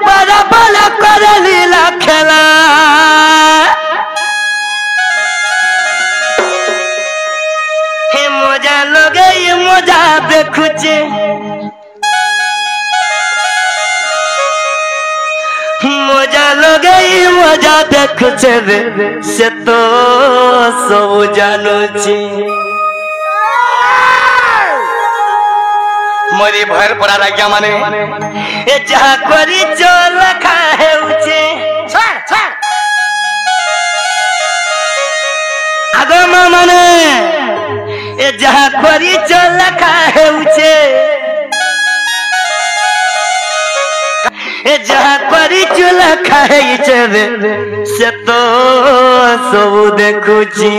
बड़ा बड़ा कर लीला खेला हे मजा लगे ये मजा देखुचे मजा लगे ये मजा देखुचे रे से तो सब जानुची मोरी भर पड़ा राजा माने ए जहाँ करी चोर रखा है उचे आगो माने ए जहाँ करी चोर रखा है उचे ए जहाँ करी चोर रखा है इचे से तो सब देखुची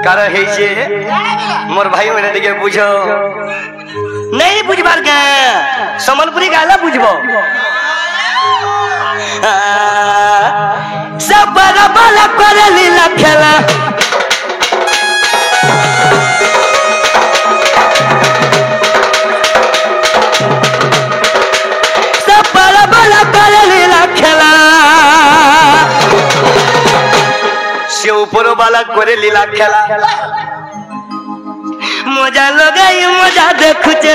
कारण है मोर भाई मैंने देखे बुझो नहीं बुझबार के समलपुरी गाला बुझबो सब बड़ा बड़ा कर लीला खेला सब बड़ा बड़ा कर लीला खेला से ऊपर वाला करे लीला खेला मजा लगाई मजा देखुचे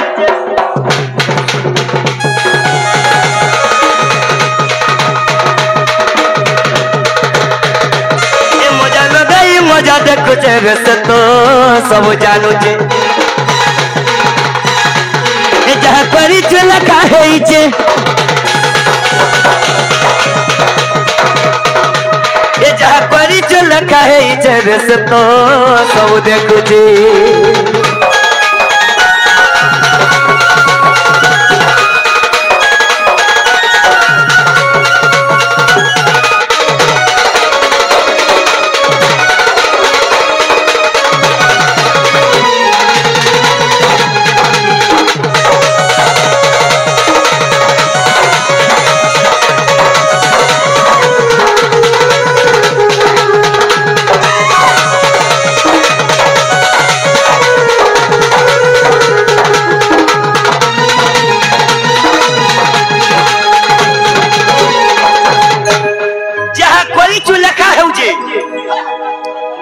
मजा लगाई मजा देखुचे वैसे तो सब जानुचे जहाँ करी चला खाए जहाँ करी चल खाए से तो सब देखुची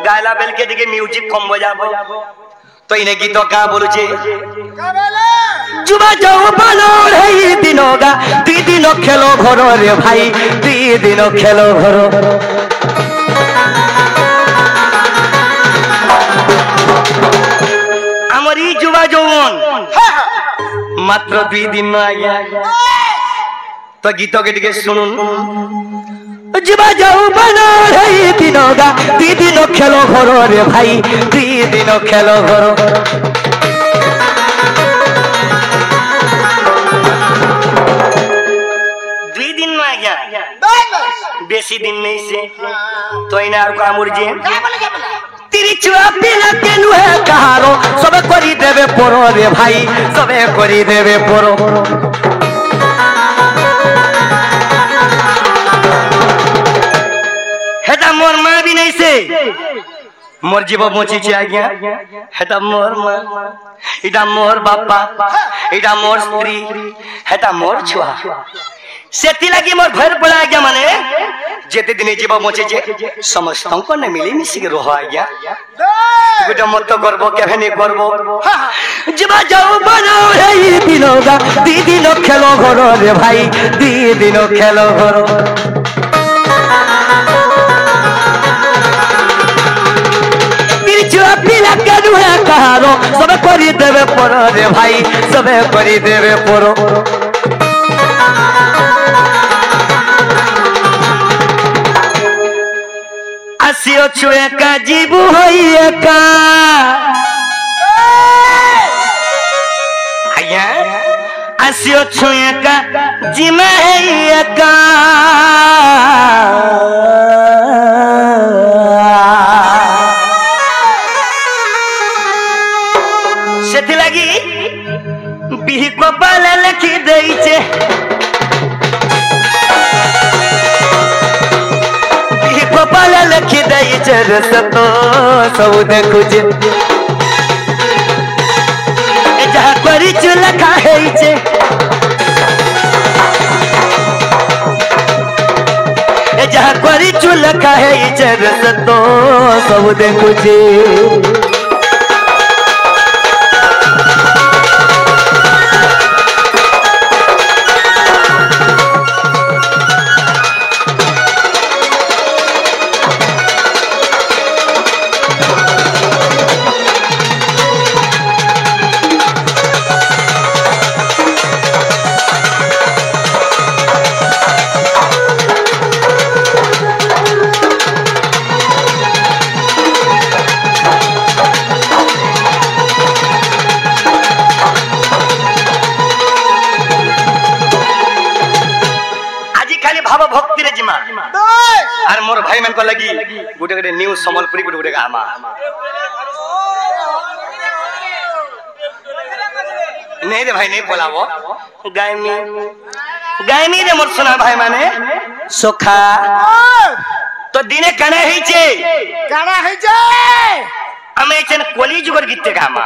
गायला बेल के दिखे म्यूजिक कम बजाबो तो इन्हें गीतों का बोलू छे जुबा जाओ बालो रे दिनोगा दी दिनो खेलो घरो रे भाई दी दिनो खेलो घरो हमारी जुबा जौन मात्र 2 दिन में आया तो गीतों के दिखे सुनुन जुबा जाओ बनो रे दिनोगा दी दिनो खेलो घरो रे भाई दी दिनो खेलो घरो बेसी दिन नहीं से तो इन्हें और काम उर्जे तेरी चुआ पिला के नुहे कहारो सबे करी देवे पोरो रे भाई सबे करी देवे पोरो हेता मोर माँ भी नहीं से मोर जीव मोची चे आज्ञा हेता मोर माँ इटा मोर बापा इटा मोर स्त्री हेता मोर छुआ सेती लगी मोर भर पड़ा आज्ञा माने जेते दिने जीव मोची चे समस्तों को न मिली मिसी के रोह आज्ञा गुटा मत तो करबो केहे नहीं करबो जीवा जाओ बनाओ रे दिनोगा दी दिनो खेलो घरो रे भाई दी दिनो खेलो घरो पिला के नुहे कहारो सबे करी देवे परो रे भाई सबे करी देवे परो आसियो छुए का जीबू होइए का आया आसियो छुए का जिमे है का सेथि लगी बिही कपाल लिखि देइछे बिही कपाल लिखि देइछे रस तो सब देखुछे जहाँ କରି ଚୁଲଖା ହେଇଛେ ଏ ଯାହା କରି ଚୁଲଖା ହେଇଛେ ରେ ସେ ତ ସବୁ ଦେଖୁଛି আর মোর ভাই মান को लगी गुटे गुटे न्यू संबलपुरी गुटे गुटे गामा नहीं रे भाई नहीं बोलावो गायमी रे मोर सुना भाई माने सोखा तो दिने कने हेचे हमें चन कोली जुगर गीते गामा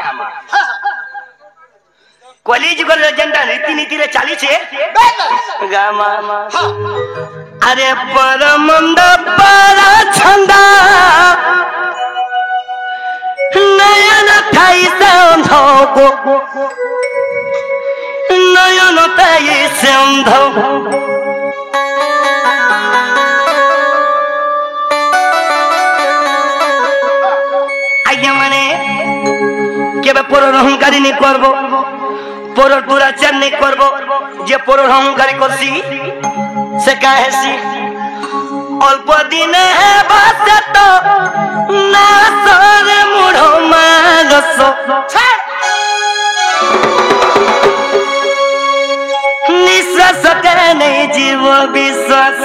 कोली जुगर जेंटा रीति नीति रे चाली छे गामा अरे परमंद परा छंदा नयन थाई संधो नयन थाई संधो आज्ञा माने केबे परर अहंकारी नहीं करबो परर दुराचार नहीं करबो जे परर अहंकारी करसी से कहेसी अल्प दिन है बात तो ना सर मुढ़ो मागस निश्वास करे नहीं जीव विश्वास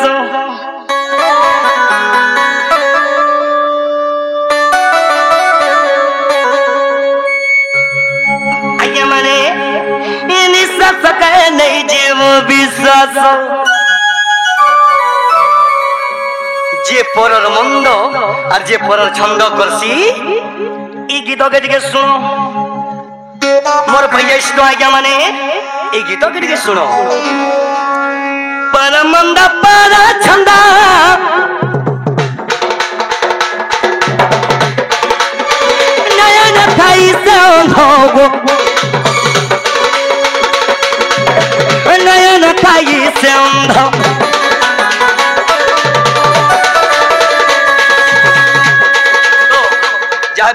आज्ञा माने निश्वास करे नहीं जीव विश्वास जे परर मंद और जे परर छंद करसी ई गीत के दिके सुनो मोर भैया इस्तो आज्ञा माने ई गीत के दिके सुनो पर मंद पर छंदा नयन थाई संधो नयन थाई संधो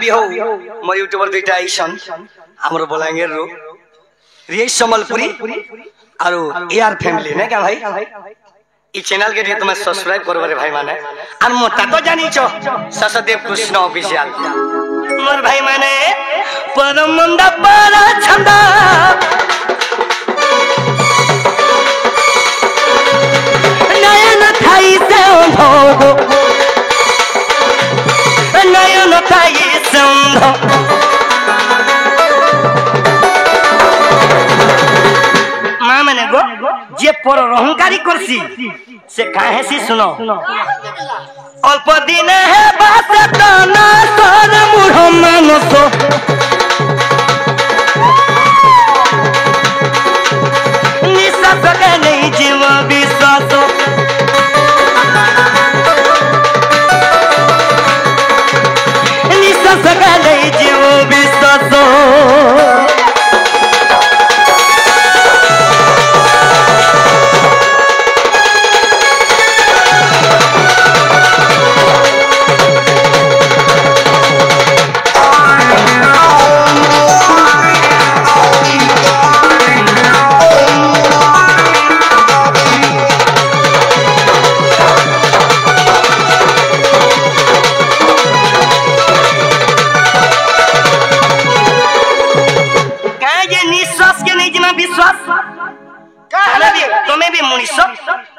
भी हो मोर यूट्यूबर दुईटा आइसन हमर बलांगीर रो रे संबलपुरी और एआर फैमिली ने क्या भाई ई चैनल के तुम सब्सक्राइब करबो रे भाई माने और मोटा तो जानी छो ससदेव कृष्ण ऑफिशियल मोर भाई माने परमंद पर छंदा नयन थाई से भोगो नयन थाई संधो मां माने गो जे पर अहंकारी करसी से काहे सी सुनो अल्प दिन है बात तो ना सर मुढ़ो मानसो निश्वास के नहीं जीव विश्वास निश्वास के नहीं जीव विश्वास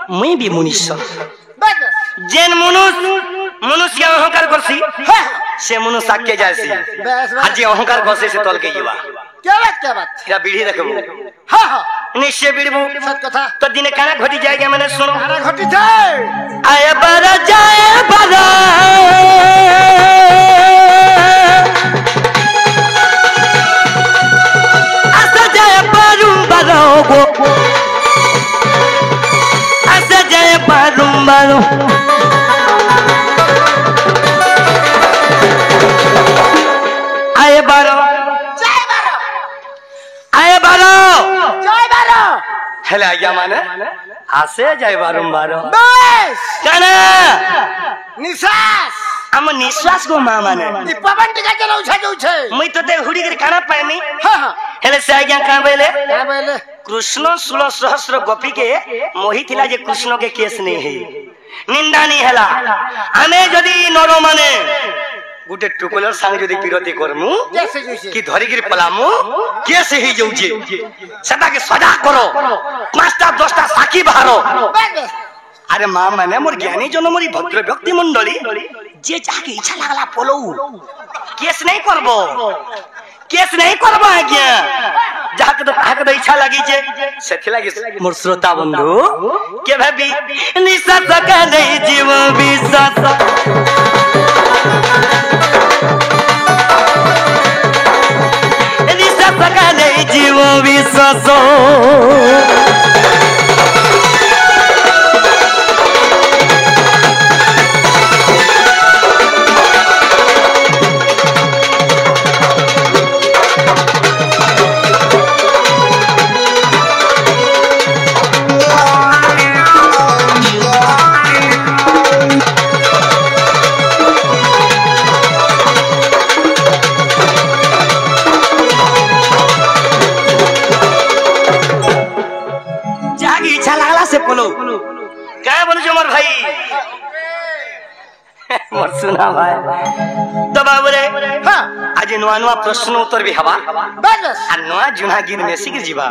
मुई भी मुनिस जेन मनुष्य अहंकार करसी से मनुष्य आके जायसी आज जे अहंकार करसे से तल के युवा क्या बात या बीड़ी रखबो हां हां निश्चय बीड़बो सत कथा तो दिने काना घटी जाएगा मैंने सुनो काना घटी जाए आए बारा जाए बारा आसा बारो आए बारो जय बारो आए बारो जय बारो हेले आज्ञा माने आसे जाए बारो बस काना निश्वास हम निश्वास को मा माने इ पवन टिका के उछा के उछे मुई तो ते हुडी के काना पाइमी हां हां हेले से आज्ञा का बेले क्या बोले कृष्ण 16 सहस्र गोपी के मोही थिला जे कृष्ण के केस नहीं है निंदा नहीं हला हमें जदी नरो माने गुटे टुकुलर संग जदी पिरती करमु कैसे जैसे कि धरी गिर पलामु केस ही जाउजे सदा के सजा करो पांचटा 10टा साखी बाहरो बस अरे मां माने मोर ज्ञानी जन मोरी भद्र व्यक्ति मंडली जे जाके इच्छा लागला पोलो केस नहीं करबो आज्ञा जाके तो इच्छा लगी जे सेथि लागी मोर श्रोता बंधु के भाबी निश्वास का नहीं जीव विश्वास निश्वास का नहीं जीव विश्वास से बोलो क्या बोलो जो मोर भाई मोर सुना भाई तो बाबू रे हां आज नुआ नुआ प्रश्न उत्तर भी हवा बस आ नुआ जुना गिन में सिगिर जीवा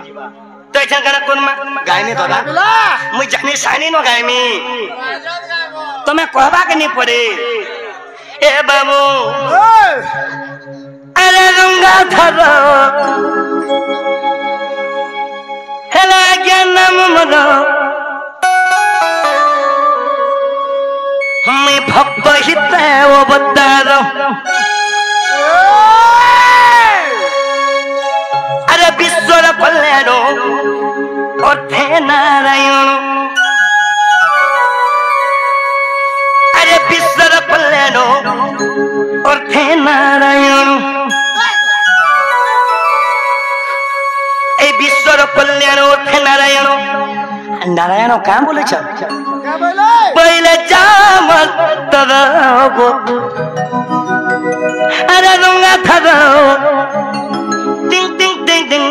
तो ऐसा करा कोन में गाय में दादा बोला मुई जाने सानी नो गाय में तो मैं कहबा के नहीं पड़े ए बाबू अरे रंगा धरो हेला ज्ञानम मनो मैं भक्त हित वो बता अरे विश्वर कल्याण और थे नारायण अरे विश्वर कल्याण और थे नारायण ए विश्वर कल्याण और थे नारायण नारायण क्या बोले क्या बोले पहले जामल तरो अरे रंगा थरो टिंग टिंग टिंग टिंग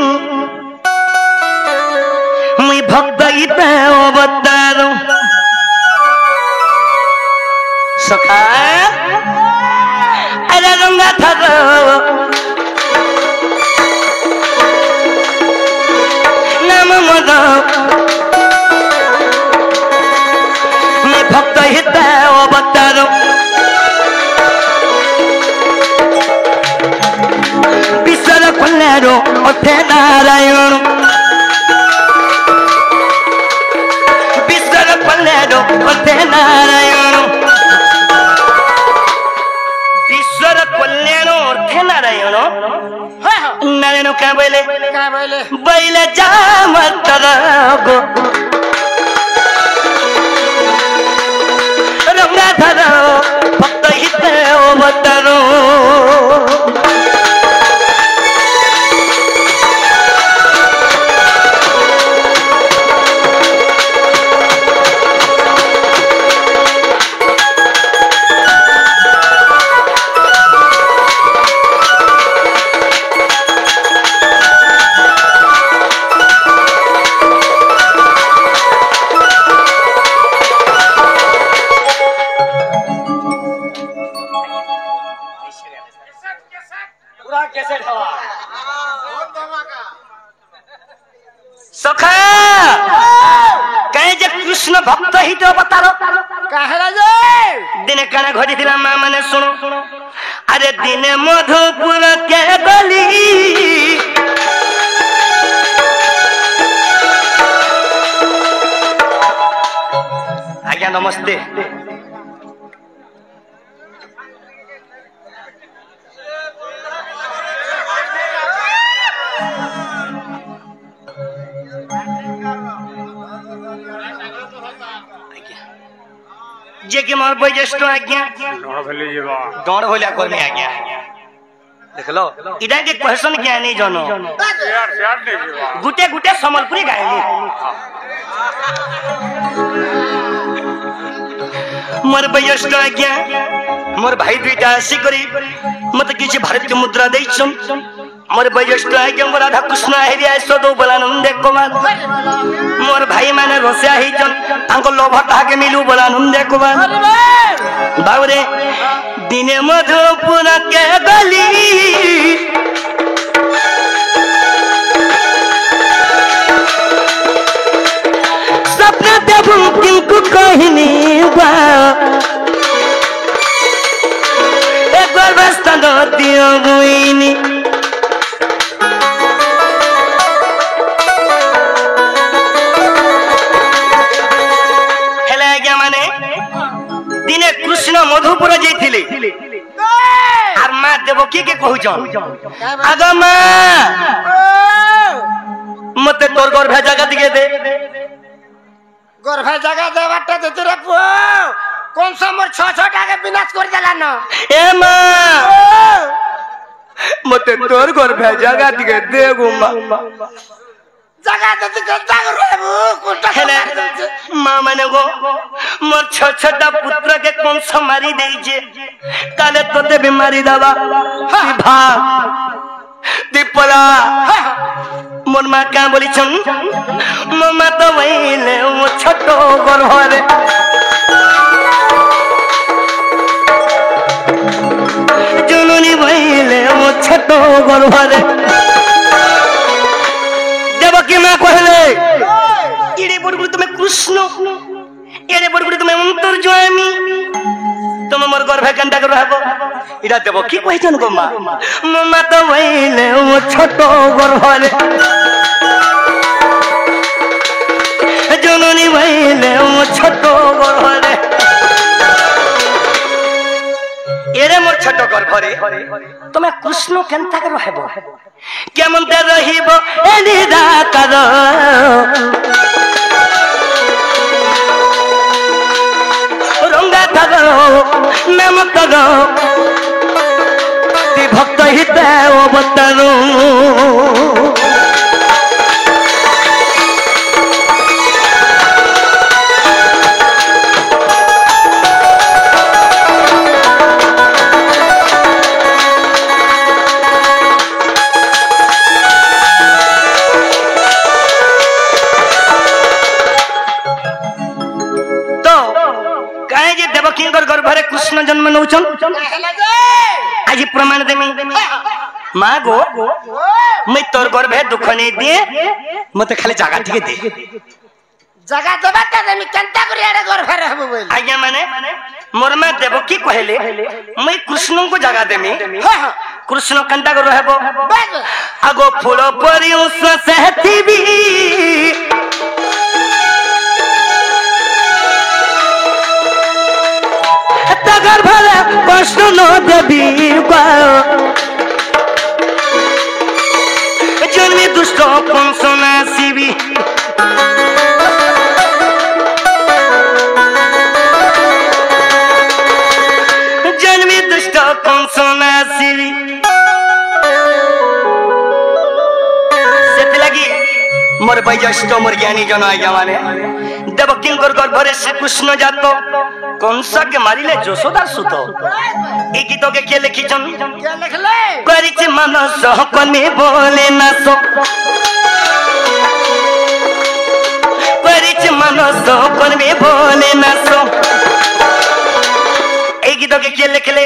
मुई भक्त इते अवतारो सखा अरे रंगा थरो नाम मदो भक्त हित अवतारो विश्वर कल्याण अथे नारायण विश्वर कल्याण अथे नारायण विश्वर कल्याण अथे नारायण नारायण क्या बोले बैले जाम तरगो रंगाधरो भक्त हित अवतारो सखा कहे जे कृष्ण भक्त हित अवतारो कहला जे दिन काना घड़ी दिला मां माने सुनो अरे दिन मधुपुर के गली आज्ञा नमस्ते जे कि मोर बयोज्येष्ठ आज्ञा डर भलिया करमे आज्ञा देखलो इडा के क्वेश्चन क्या नहीं जानो गुटे गुटे संबलपुरी गायनी मोर बयोज्येष्ठ आज्ञा मोर भाई दुईटा आसी करी मत किछि भारतीय मुद्रा दैछन मोर बयोज्येष्ठ आज्ञा मोर राधा कृष्ण हेरिया सदो बलानंदे कुमार मोर भाई माने रसिया हिजन तांको लोभ ताके मिलू बलानंदे कुमार बाबरे दिने मधुपुर के गली सपना देबू किनको कहनी बा एक बार बस्ता दो दियो बुइनी हेला आज्ञा माने दिने कृष्ण मधुपुर जाइथिले आर मां देवकी के कहउछन आगा मां मते तोर घर भेजा का दिए दे गर्भा जगह देवाटा दे तेरे पो कौन सा मोर 6-6 के विनाश कर देला न ए मां मते तोर घर भेजा का दिए दे गो मां जगह दे के जाग रहबो कोटा मां माने गो मोर 6-6टा पुत्र के कौन सा मारी देई जे काले तोते बीमारी दावा भाग दीपला मोर माँ क्या बोली छन मम्मा तो वहीले वो छोटो गर्भरे जुनुनी वहीले वो छोटो गर्भरे देवकी माँ कहले इरे बड़गुड़ी तुम्हें कृष्ण इरे बड़गुड़ी तुम्हें अंतर जोआमी तुम मोर गर्भे केनटा कर रहबो इडा देबो की कहछन गो मां मम्मा तो वहीले वो छोटो गर्भरे जननी वहीले वो छोटो गर्भरे एरे मोर छोटो गर्भरे तुम कृष्ण केनटा कर रहबो केमन ते रहिबो एनी दाकर रंगा थागो नाम तगो ती भक्त हिते ओ बतरू गर्भरे कृष्ण जन्म नौचन आज प्रमाण देमी मां गो मैं तोर गर्भे दुख नहीं दिए मते खाली जगह ठीक दे जगह देबा त देमी केनता करी एडे गर्भे रहबो बोल आज्ञा माने मोर मां देवकी कहले मैं कृष्ण को जगह देमी कृष्ण केनता कर रहबो आगो फूल परी उस सहती भी गर्भरे कष्ट न देवी जन्मी दुष्ट कंसना शिवी जन्मी दुष्ट कंसना शिवी से लगी मोर बयोज्येष्ठ मोर ज्ञानी जन आज्ञा माने देवकी गर्भरे श्री कृष्ण जातो कंसा के मारिले यशोदा सुतो ए गीत के के लिखिछन क्या लिखले करिछ मनस कने बोले ना सो करिछ मनस कने बोले ना सो ए गीत के के लिखले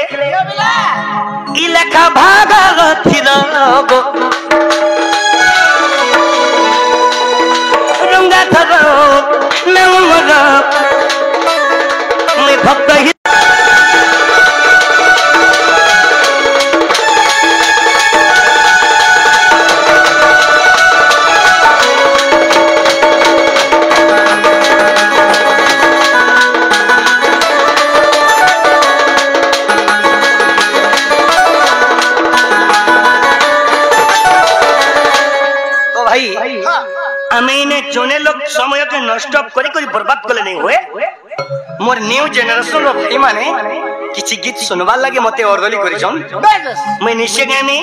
ई लेखा भागवती रगो रंगा थगो नमगा मैं भक्त ही तो भाई आमे ने जोने लोग समय के नष्ट करी करी बर्बाद कले नहीं हुए मोर न्यू जेनरेशन रो भाई माने किछि गीत सुनबार लागे मते अर्दली करिछन बेस मैं निश्चय गामी